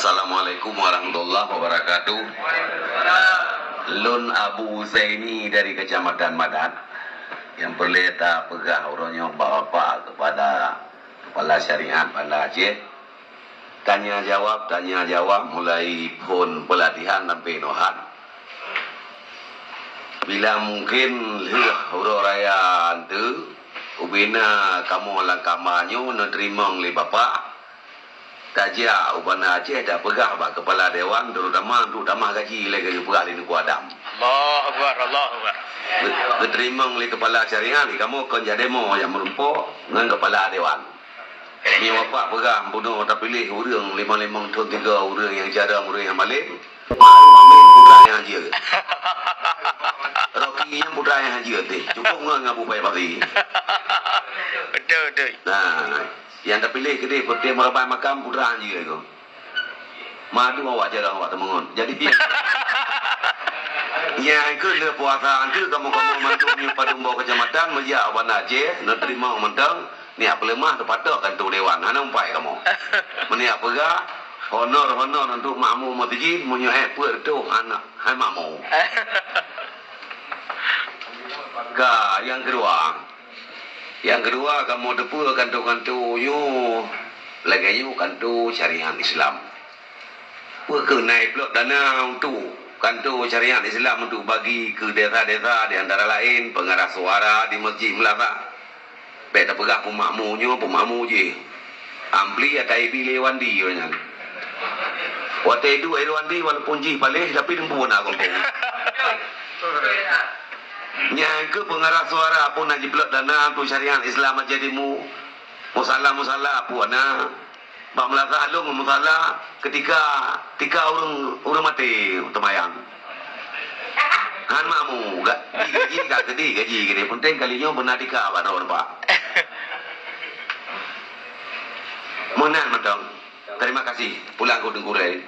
Assalamualaikum warahmatullahi wabarakatuh. Lun Abu Zaini dari Kecamatan Madat yang berleta pegah urunnya bapak kepada Kepala Syariat Banda Aceh. Tanya jawab mulai pun pelatihan sampai nohat. Bila mungkin huruf raya tu ubina kamu langkamanyo nerima oleh bapak. Tajak ubana Aceh dah pegah bak kepala dewan terutama gaji lagi pegah di Nuku Adam. Allahu Akbar, Allahu Akbar. Diterima oleh kepala syariah ni kamu akan jadi demo yang merumpuk dengan kepala dewan. Ni bapak pegah bunuh tak pilih orang 5 tahun 3 orang yang jarang orang yang balik. Malu ambil putra yang haji. Rocky yang putra yang haji tu. Cukup dengan Abu Bakar. Betul. Nah, yang terpilih kedai putih merabai makam putra haji itu. Madu awak jarang awak temengun. Jadi yang ke le puasa antu kamu mantu ni pada membawa kecamatan meja Banda Aceh nak terima mentang ni apa lemah terpatok kan tu dewan. Hana umpai kamu. Meni apa ga honor untuk makmu mati munyo puer tu anak hai makmu. Ka yang kedua kamu depu kantu yu lagi yu kantu syariat Islam. Berkenai plot dana untuk kantu syariat Islam untuk bagi ke desa-desa di antara lain pengarah suara di Masjid Melaka. Beta pegah pemakmu je. Ampli atau ibi lewan di nya. Waktu itu Irwandi walaupun ji palih tapi dempu nak kompong. Yang ke pengarah suara pun haji plot dana untuk syariat Islam jadimu musalla apa ana bak Melaka alung musalla ketika orang mati temayang. Han mamu gaji gini penting kalinya benar dika baron Pak. Monan matang. Terima kasih. Pulang ke Dengkurai.